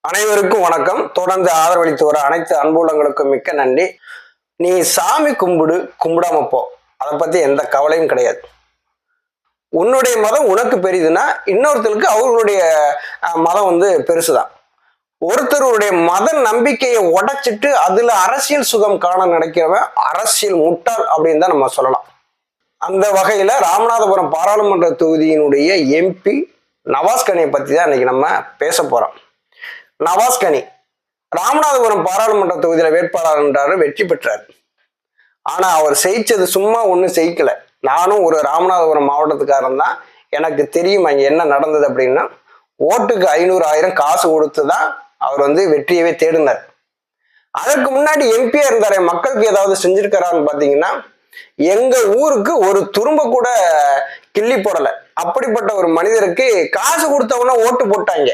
அனைவருக்கும் வணக்கம். தொடர்ந்து ஆதரவளித்து வர அனைத்து அன்புள்ளங்களுக்கும் மிக்க நன்றி. நீ சாமி கும்பிடாம போ, அதை பத்தி எந்த கவலையும் கிடையாது. உன்னுடைய மதம் உனக்கு பெரிதுன்னா இன்னொருத்தருக்கு அவர்களுடைய மதம் பெருசுதான். ஒருத்தருடைய மத நம்பிக்கையை உடைச்சிட்டு அதுல அரசியல் சுகம் காண நினைக்கிறவன் அரசியல் முட்டாள் அப்படின்னு தான் நம்ம சொல்லலாம். அந்த வகையில ராமநாதபுரம் பாராளுமன்ற தொகுதியினுடைய எம்பி நவாஸ்கனியை பத்தி தான் இன்னைக்கு நம்ம பேச போறோம். நவாஸ்கனி ராமநாதபுரம் பாராளுமன்ற தொகுதியில வேட்பாளர் என்றாரு, வெற்றி பெற்றார். ஆனா அவர் செய்தது சும்மா ஒன்றும் செய்யல. நானும் ஒரு ராமநாதபுரம் மாவட்டத்துக்காரன் தான், எனக்கு தெரியும் அங்க என்ன நடந்தது அப்படின்னா, ஓட்டுக்கு 500,000 காசு கொடுத்து தான் அவர் வெற்றியவே தேடினார். அதற்கு முன்னாடி எம்பியா இருந்தாரு, மக்களுக்கு ஏதாவது செஞ்சிருக்கிறான்னு பாத்தீங்கன்னா எங்க ஊருக்கு ஒரு துரும்ப கூட கிள்ளி போடல. அப்படிப்பட்ட ஒரு மனிதருக்கு காசு கொடுத்தவன ஓட்டு போட்டாங்க.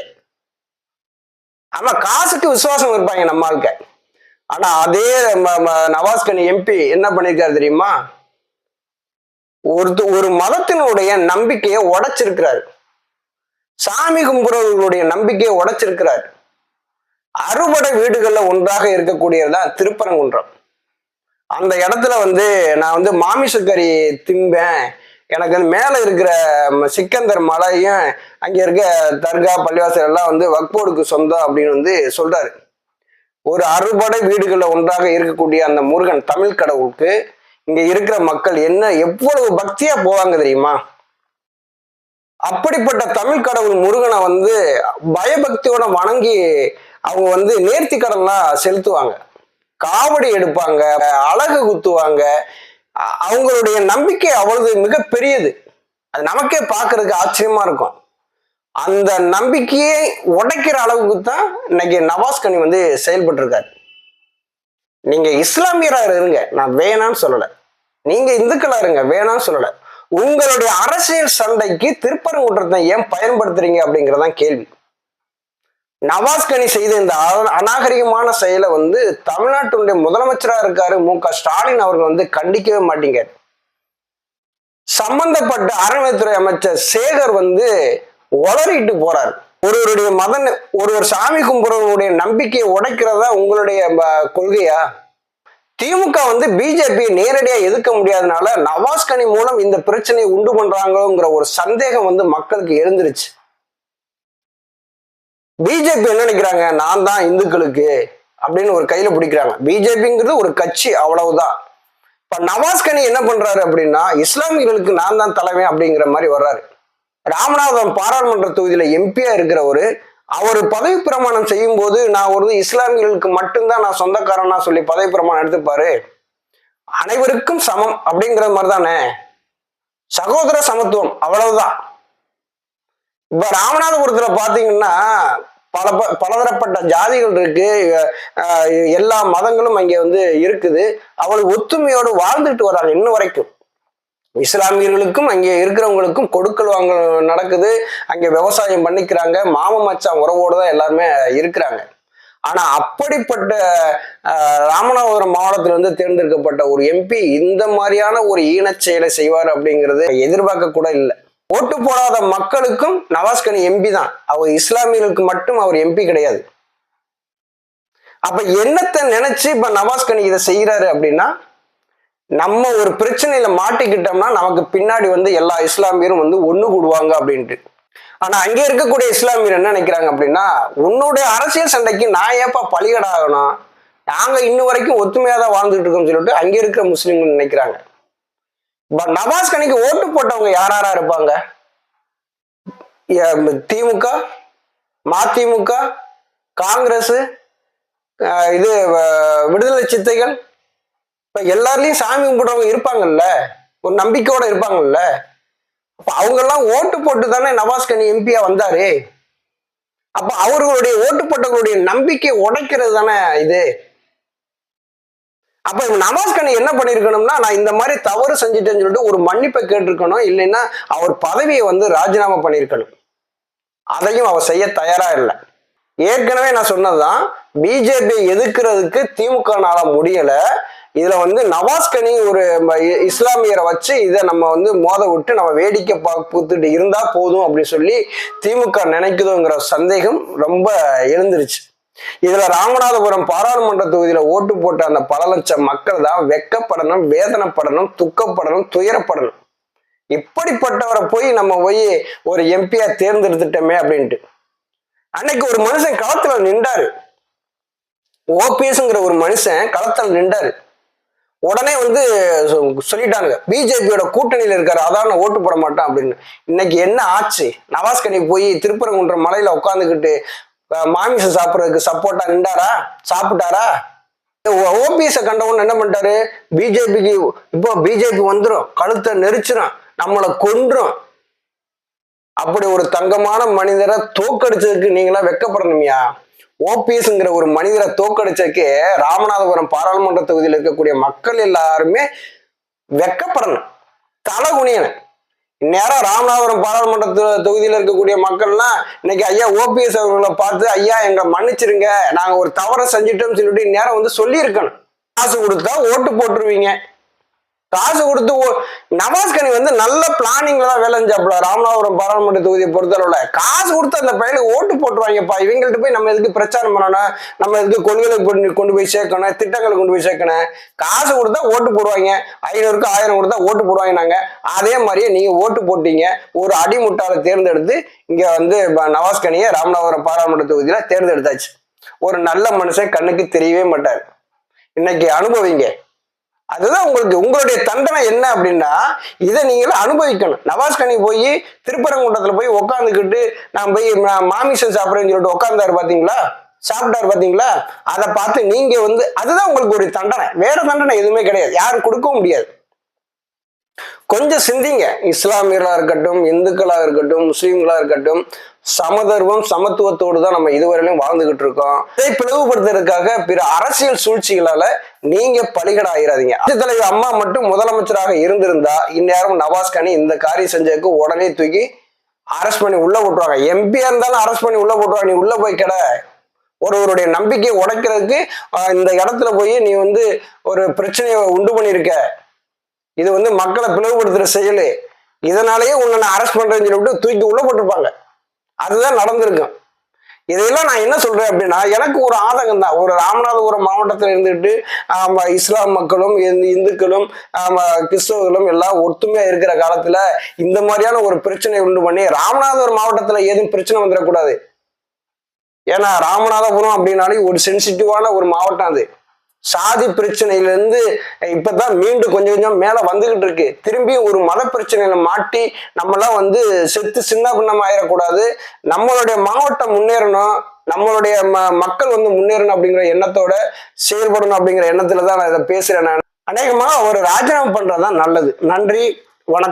ஆமா, காசுக்கு விசுவாசம் இருப்பாங்க நம்ம ஆளுக்க. ஆனா அதே நவாஸ்கனி எம்பி என்ன பண்ணிருக்காரு தெரியுமா? ஒரு மதத்தினுடைய நம்பிக்கையை உடைச்சிருக்கிறாரு. சாமி கும்புறவர்களுடைய நம்பிக்கையை உடைச்சிருக்கிறார். அறுபடை வீடுகள்ல ஒன்றாக இருக்கக்கூடியதுதான் திருப்பரங்குன்றம். அந்த இடத்துல நான் மாமிசக்கறி திம்பேன், எனக்கு மேல இருக்கிற சிக்கந்தர் மலையும் அங்க இருக்க தர்கா பள்ளிவாசல் எல்லாம் வக்போர்டுக்கு சொந்தம் அப்படின்னு சொல்றாரு. ஒரு அறுபடை வீடுகள்ல ஒன்றாக இருக்கக்கூடிய அந்த முருகன் தமிழ் கடவுளுக்கு இங்க இருக்கிற மக்கள் எவ்வளவு பக்தியா போவாங்க தெரியுமா? அப்படிப்பட்ட தமிழ் கடவுள் முருகனை பயபக்தியோட வணங்கி அவங்க நேர்த்தி கடன்லாம் செலுத்துவாங்க, காவடி எடுப்பாங்க, அழகு குத்துவாங்க. அவங்களுடைய நம்பிக்கை அவ்வளவு மிக பெரியது. அது நமக்கே பார்க்கறதுக்கு ஆச்சரியமா இருக்கும். அந்த நம்பிக்கையை உடைக்கிற அளவுக்கு தான் இன்னைக்கு நவாஸ்கனி செயல்பட்டு இருக்காரு. நீங்க இஸ்லாமியரா இருங்க, நான் வேணான்னு சொல்லல. நீங்க இந்துக்களா இருங்க, வேணான்னு சொல்லல. உங்களுடைய அரசியல் சண்டைக்கு திருப்பரங்குன்றத்தை ஏன் பயன்படுத்துறீங்க அப்படிங்கறதான் கேள்வி. நவாஸ்கனி செய்த இந்த அநாகரிகமான செயலை தமிழ்நாட்டுடைய முதலமைச்சரா இருக்காரு மு.க. ஸ்டாலின் அவர்கள் கண்டிக்கவே மாட்டீங்க. சம்பந்தப்பட்ட அறநிலையத்துறை அமைச்சர் சேகர் உளறிட்டு போறாரு. ஒருவர் சாமி கும்புறவங்களுடைய நம்பிக்கையை உடைக்கிறதா உங்களுடைய கொள்கையா? திமுக பிஜேபி நேரடியா எதிர்க்க முடியாதனால நவாஸ்கனி மூலம் இந்த பிரச்சனையை உண்டு பண்றாங்கிற ஒரு சந்தேகம் மக்களுக்கு எழுந்துருச்சு. பிஜேபி என்ன நினைக்கிறாங்க, நான் தான் இந்துக்களுக்கு அப்படின்னு ஒரு கையில பிடிக்கிறாங்க. பிஜேபிங்கிறது ஒரு கட்சி, அவ்வளவுதான். இப்ப நவாஸ்கனி என்ன பண்றாரு அப்படின்னா, இஸ்லாமியர்களுக்கு நான் தான் தலைமை அப்படிங்கிற மாதிரி வர்றாரு. ராமநாதபுரம் பாராளுமன்ற தொகுதியில எம்பியா இருக்கிறவரு அவர் பதவி பிரமாணம் செய்யும் போது நான் இஸ்லாமியர்களுக்கு மட்டும்தான் நான் சொந்தக்காரனா சொல்லி பதவி பிரமாணம் எடுத்துப்பாரு. அனைவருக்கும் சமம் அப்படிங்கிற மாதிரி தானே, சகோதர சமத்துவம், அவ்வளவுதான். இப்ப ராமநாதபுரத்துல பாத்தீங்கன்னா பலதரப்பட்ட ஜாதிகள் இருக்கு, எல்லா மதங்களும் அங்க இருக்குது. அவளை ஒத்துமையோடு வாழ்ந்துட்டு வராங்க இன்னும் வரைக்கும். இஸ்லாமியர்களுக்கும் அங்கே இருக்கிறவங்களுக்கும் கொடுக்கல் வாங்க நடக்குது. அங்க விவசாயம் பண்ணிக்கிறாங்க, மாம மச்சான் உறவோடு தான் எல்லாருமே இருக்கிறாங்க. ஆனா அப்படிப்பட்ட ராமநாதபுரம் மாவட்டத்திலிருந்து தேர்ந்தெடுக்கப்பட்ட ஒரு எம்பி இந்த மாதிரியான ஒரு ஈனச் செயலை செய்வார் அப்படிங்கிறது எதிர்பார்க்க கூட இல்லை. ஓட்டு போடாத மக்களுக்கும் நவாஸ்கனி எம்பி தான். அவர் இஸ்லாமியர்களுக்கு மட்டும் அவர் எம்பி கிடையாது. அப்ப என்னத்தை நினைச்சு இப்ப நவாஸ்கனி இதை செய்யறாரு அப்படின்னா, நம்ம ஒரு பிரச்சனையில மாட்டிக்கிட்டோம்னா நமக்கு பின்னாடி எல்லா இஸ்லாமியரும் ஒண்ணு கூடுவாங்க அப்படின்ட்டு. ஆனா அங்க இருக்கக்கூடிய இஸ்லாமியர் என்ன நினைக்கிறாங்க அப்படின்னா, உன்னுடைய அரசியல் சண்டைக்கு நான் ஏப்பா பலிகடாகணும், நாங்க இன்னும் வரைக்கும் ஒத்துமையா தான் வாழ்ந்துட்டு இருக்கோம்னு சொல்லிட்டு அங்க இருக்கிற முஸ்லிம்கள் நினைக்கிறாங்க. நவாஸ்கனிக்கு ஓட்டு போட்டவங்க யாரா இருப்பாங்க? திமுக, மதிமுக, காங்கிரஸ், விடுதலை சித்தைகள், இப்ப எல்லாருலயும் சாமி கும்பிடுறவங்க இருப்பாங்கல்ல, ஒரு நம்பிக்கையோட இருப்பாங்கல்ல. அப்ப அவங்க எல்லாம் ஓட்டு போட்டு தானே நவாஸ்கனி எம்பியா வந்தாரு. அப்ப அவர்களுடைய ஓட்டு போட்டவர்களுடைய நம்பிக்கையை உடைக்கிறது தானே இது. அப்ப நவாஸ்கனி என்ன பண்ணிருக்கணும்னா, நான் இந்த மாதிரி தவறு செஞ்சுட்டேன்னு சொல்லிட்டு ஒரு மன்னிப்பை கேட்டிருக்கணும், இல்லைன்னா அவர் பதவியை ராஜினாமா பண்ணிருக்கணும். அதையும் அவர் செய்ய தயாரா இல்லை. ஏற்கனவே நான் சொன்னதுதான், பிஜேபி எதிர்க்கிறதுக்கு திமுகனால முடியல, இதுல வந்து நவாஸ்கனி ஒரு இஸ்லாமியரை வச்சு இதை நம்ம வந்து மோத விட்டு நம்ம வேடிக்கை பார்த்துட்டு இருந்தா போதும் அப்படின்னு சொல்லி திமுக நினைக்குதுங்கிற சந்தேகம் ரொம்ப எழுந்துருச்சு. இதுல ராமநாதபுரம் பாராளுமன்ற தொகுதியில ஓட்டு போட்ட அந்த பல லட்சம் மக்கள் தான் வெக்கப்படணும், வேதனைப்படணும், துக்கப்படணும், துயரப்படணும். இப்படிப்பட்டவரை போய் நம்ம போய் ஒரு எம்பியா தேர்ந்தெடுத்துட்டோமே அப்படின்ட்டு. அன்னைக்கு ஒரு மனுஷன் களத்துல நின்றாரு, ஓபிஎஸ்ங்கிற ஒரு மனுஷன் களத்துல நின்றாரு. உடனே வந்து சொல்லிட்டாங்க பிஜேபியோட கூட்டணியில இருக்காரு, அதான் ஓட்டு போட மாட்டான் அப்படின்னு. இன்னைக்கு என்ன ஆச்சு? நவாஸ்கனி போய் திருப்பரங்குன்ற மலையில உட்காந்துக்கிட்டு மாமிசம் சாப்பிட்றதுக்கு சப்போர்ட்டா நின்றாரா? சாப்பிட்டாரா? ஓபிஎஸ் கண்டவன் என்ன பண்ணிட்டாரு? பிஜேபிக்கு இப்போ பிஜேபி வந்துடும், கழுத்தை நெரிச்சிடும், நம்மளை கொன்றும். அப்படி ஒரு தங்கமான மனிதரை தோக்கடிச்சதுக்கு நீங்களாம் வெக்கப்படணுமியா? ஓபிஎஸ்ங்கிற ஒரு மனிதரை தோக்கடிச்சதுக்கு ராமநாதபுரம் பாராளுமன்ற தொகுதியில் இருக்கக்கூடிய மக்கள் எல்லாருமே வெக்கப்படணும், தலை குனியணும். இந்நேரம் ராமநாதபுரம் பாராளுமன்ற தொகுதியில் இருக்கக்கூடிய மக்கள்லாம் இன்னைக்கு ஐயா ஓபிஎஸ் அவர்களை பார்த்து ஐயா எங்களை மன்னிச்சிருங்க, நாங்க ஒரு தவறை செஞ்சிட்டோம்னு சொல்லிட்டு இந்நேரம் வந்து சொல்லியிருக்கணும். காசு கொடுத்தா ஓட்டு போட்டுருவீங்க. காசு கொடுத்து நவாஸ்கனி வந்து நல்ல பிளானிங்ல தான் வேலை செஞ்சாப்புல. ராமநாதபுரம் பாராளுமன்ற தொகுதியை பொறுத்தளவுல காசு கொடுத்து அந்த பையனுக்கு ஓட்டு போட்டுருவாங்கப்பா. இவங்கள்ட்ட போய் நம்ம எதுக்கு பிரச்சாரம் பண்ணணும், நம்ம எதுக்கு கொள்கைகளை கொண்டு போய் சேர்க்கணும், திட்டங்களை கொண்டு போய் சேர்க்கணும். காசு கொடுத்தா ஓட்டு போடுவாங்க, 500க்கு 1000 கொடுத்தா ஓட்டு போடுவாங்க. நாங்க அதே மாதிரியே நீங்க ஓட்டு போட்டீங்க, ஒரு அடிமுட்டாளை தேர்ந்தெடுத்து இங்க வந்து நவாஸ்கனியை ராமநாதபுரம் பாராளுமன்ற தொகுதியில தேர்ந்தெடுத்தாச்சு. ஒரு நல்ல மனுஷன் கண்ணுக்கு தெரியவே மாட்டார். இன்னைக்கு அனுபவிங்க. அதுதான் உங்களுடைய தண்டனை என்ன அப்படின்னா இதை நீங்களும் அனுபவிக்கணும். நவாஸ்கனி போய் திருப்பரங்குன்றத்துல போய் உட்காந்துக்கிட்டு நான் போய் மாமிசம் சாப்பிட்றேன்னு சொல்லிட்டு உட்காந்தாரு பாத்தீங்களா, சாப்பிட்டாரு பாத்தீங்களா? அதை பார்த்து நீங்க வந்து அதுதான் உங்களுக்கு ஒரு தண்டனை, வேற தண்டனை எதுவுமே கிடையாது, யாரும் கொடுக்கவும் முடியாது. கொஞ்சம் சிந்திங்க. இஸ்லாமியர்களா இருக்கட்டும், இந்துக்களாக இருக்கட்டும், முஸ்லீம்களா இருக்கட்டும், சமதர்மம் சமத்துவத்தோடு தான் நம்ம இதுவரையிலும் வாழ்ந்துகிட்டு இருக்கோம். இதை பிளவுபடுத்துறதுக்காக பிற அரசியல் சூழ்ச்சிகளால நீங்க பலிகடாயிராதீங்க. தலைவர் அம்மா மட்டும் முதலமைச்சராக இருந்திருந்தா இந்நேரம் நவாஸ்கனி இந்த காரியம் செஞ்சதுக்கு உடனே தூக்கி அரெஸ்ட் பண்ணி உள்ள போட்டுருவாங்க. எம்பியா இருந்தாலும் அரெஸ்ட் பண்ணி உள்ள போட்டுருவாங்க. நீ உள்ள போய் கிட. ஒருவருடைய நம்பிக்கையை உடைக்கிறதுக்கு இந்த இடத்துல போய் நீ வந்து ஒரு பிரச்சனையை உண்டு பண்ணியிருக்க, இது வந்து மக்களை பிளவுபடுத்துற செயலு, இதனாலேயே உன்னை நான் அரெஸ்ட் பண்றேன்னு சொல்லிட்டு தூக்கி உள்ள போட்டிருப்பாங்க. அதுதான் நடந்திருக்கும். இதையெல்லாம் நான் என்ன சொல்றேன் அப்படின்னா, எனக்கு ஒரு ஆதங்கம் தான். ஒரு ராமநாதபுரம் மாவட்டத்தில் இருந்துட்டு இஸ்லாம் மக்களும் இந்துக்களும் கிறிஸ்தவர்களும் எல்லாம் ஒத்துமையா இருக்கிற காலத்துல இந்த மாதிரியான ஒரு பிரச்சனை உண்டு பண்ணி ராமநாதபுரம் மாவட்டத்துல ஏதும் பிரச்சனை வந்துடக்கூடாது. ஏன்னா ராமநாதபுரம் அப்படின்னாலே ஒரு சென்சிட்டிவான ஒரு மாவட்டம். அது சாதி பிரச்சனையிலிருந்து இப்பதான் மீண்டும் கொஞ்சம் கொஞ்சம் மேல வந்துகிட்டு இருக்கு. திரும்பி ஒரு மத பிரச்சனையில மாட்டி நம்மளாம் வந்து செத்து சின்ன பின்னம் ஆயிடக்கூடாது. நம்மளுடைய மாவட்டம் முன்னேறணும், நம்மளுடைய மக்கள் வந்து முன்னேறணும் அப்படிங்கிற எண்ணத்தோட செயல்படணும் அப்படிங்கிற எண்ணத்துலதான் நான் இதை பேசுறேன். நான் அநேகமா ஒரு ராஜினாமா பண்றதுதான் நல்லது. நன்றி, வணக்கம்.